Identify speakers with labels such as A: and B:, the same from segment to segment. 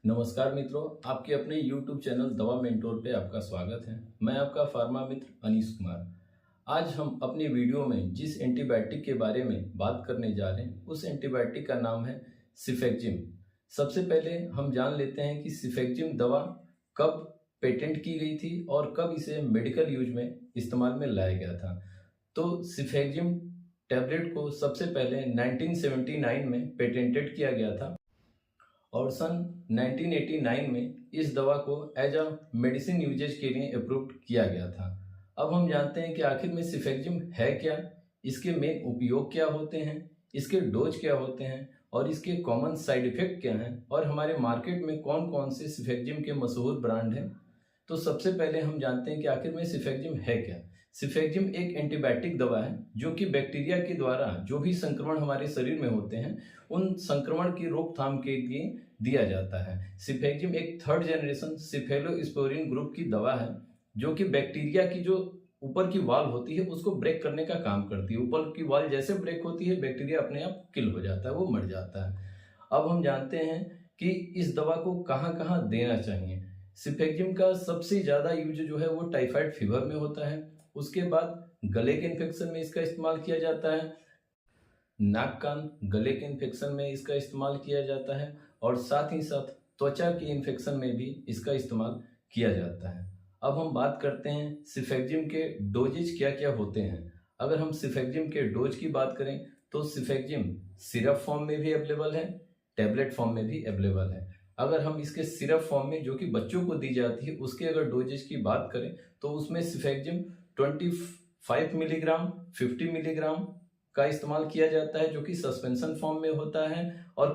A: नमस्कार मित्रों, आपके अपने YouTube चैनल दवा मेंटोर पे आपका स्वागत है। मैं आपका फार्मा मित्र अनीश कुमार। आज हम अपनी वीडियो में जिस एंटीबायोटिक के बारे में बात करने जा रहे हैं उस एंटीबायोटिक का नाम है सिफेक्जिम। सबसे पहले हम जान लेते हैं कि सिफेक्जिम दवा कब पेटेंट की गई थी और कब इसे मेडिकल यूज में इस्तेमाल में लाया गया था। तो सिफेक्जिम टैबलेट को सबसे पहले 1979 में पेटेंटेड किया गया था और सन 1989 में इस दवा को एज अ मेडिसिन यूजेज के लिए अप्रूव्ड किया गया था। अब हम जानते हैं कि आखिर में सिफेक्जिम है क्या, इसके मेन उपयोग क्या होते हैं, इसके डोज क्या होते हैं और इसके कॉमन साइड इफेक्ट क्या हैं और हमारे मार्केट में कौन कौन से सिफेक्जिम के मशहूर ब्रांड हैं। तो सबसे पहले हम जानते हैं कि आखिर में सिफेक्जिम है क्या। सिफेक्जिम एक एंटीबायोटिक दवा है जो कि बैक्टीरिया के द्वारा जो भी संक्रमण हमारे शरीर में होते हैं उन संक्रमण की रोकथाम के लिए दिया जाता है। सिफेक्जिम एक थर्ड जनरेशन सिफेलोस्पोरिन ग्रुप की दवा है जो कि बैक्टीरिया की जो ऊपर की वाल होती है उसको ब्रेक करने का काम करती है। ऊपर की वाल जैसे ब्रेक होती है बैक्टीरिया अपने आप किल हो जाता है, वो मर जाता है। अब हम जानते हैं कि इस दवा को कहाँ कहाँ देना चाहिए। सिफेक्जिम का सबसे ज़्यादा यूज जो है वो टाइफाइड फीवर में होता है। उसके बाद गले के इन्फेक्शन में इसका इस्तेमाल किया जाता है, नाक कान गले के इन्फेक्शन में इसका इस्तेमाल किया जाता है और साथ ही साथ त्वचा के इन्फेक्शन में भी इसका इस्तेमाल किया जाता है। अब हम बात करते हैं सिफेक्जिम के डोजेज क्या क्या होते हैं। अगर हम सिफेक्जिम के डोज की बात करें तो सिफेक्जिम सिरप फॉर्म में भी अवेलेबल है, टैबलेट फॉर्म में भी अवेलेबल है। अगर हम इसके सिरप फॉर्म में जो कि बच्चों को दी जाती है उसके अगर डोजेज की बात करें तो उसमें सिफेक्जिम 25 मिलीग्राम 50 मिलीग्राम का इस्तेमाल किया जाता है जो कि सस्पेंशन फॉर्म में होता है और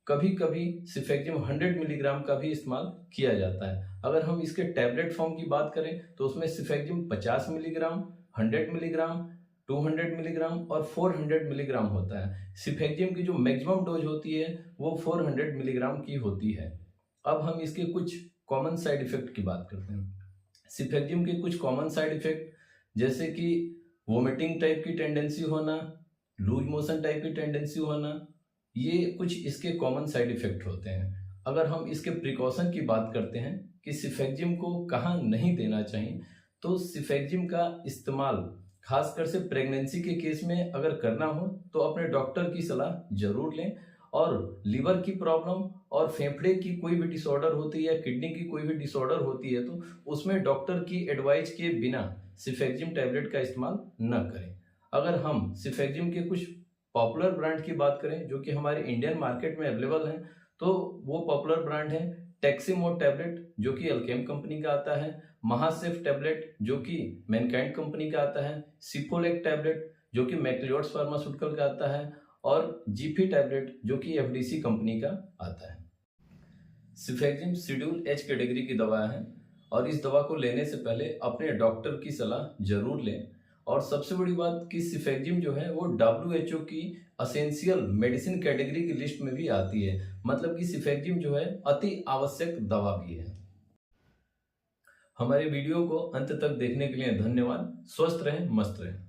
A: कभी कभी सिफेक्जिम 100 मिलीग्राम का भी इस्तेमाल किया जाता है। अगर हम इसके टैबलेट फॉर्म की बात करें तो उसमें सिफेक्जिम 50 मिलीग्राम 100 मिलीग्राम 200 मिलीग्राम और 400 मिलीग्राम होता है। सिफेक्जिम की जो मैक्सिमम डोज होती है वो 400 मिलीग्राम की होती है। अब हम इसके कुछ कॉमन साइड इफेक्ट की बात करते हैं। सिफेक्जिम के कुछ कॉमन साइड इफेक्ट जैसे कि वोमिटिंग टाइप की टेंडेंसी होना, लूज मोशन टाइप की टेंडेंसी होना, ये कुछ इसके कॉमन साइड इफेक्ट होते हैं। अगर हम इसके प्रिकॉशन की बात करते हैं कि सिफेक्जिम को कहाँ नहीं देना चाहिए, तो सिफेक्जिम का इस्तेमाल खासकर से प्रेगनेंसी के केस में अगर करना हो तो अपने डॉक्टर की सलाह जरूर लें। और लीवर की प्रॉब्लम और फेफड़े की कोई भी डिसऑर्डर होती है या किडनी की कोई भी डिसऑर्डर होती है तो उसमें डॉक्टर की एडवाइस के बिना सिफेक्जिम टैबलेट का इस्तेमाल न करें। अगर हम सिफेक्जिम के कुछ पॉपुलर ब्रांड की बात करें जो कि हमारे इंडियन मार्केट में अवेलेबल हैं तो वो पॉपुलर ब्रांड है टेक्सीमोड टैबलेट जो कि अल्केम कंपनी का आता है, महासेफ टैबलेट जो कि मैनकाइंड कंपनी का आता है, सिफोलेक टैबलेट जो कि मैक्लियोड्स फार्मास्यूटिकल का आता है और जीपी टैबलेट जो कि एफडीसी कंपनी का आता है। सिफेक्जिम शेड्यूल एच कैटेगरी की दवा है और इस दवा को लेने से पहले अपने डॉक्टर की सलाह जरूर लें। और सबसे बड़ी बात कि सिफेक्जिम जो है वो WHO की असेंशियल मेडिसिन कैटेगरी की लिस्ट में भी आती है, मतलब कि सिफेक्जिम जो है अति आवश्यक दवा भी है। हमारे वीडियो को अंत तक देखने के लिए धन्यवाद। स्वस्थ रहें, मस्त रहें।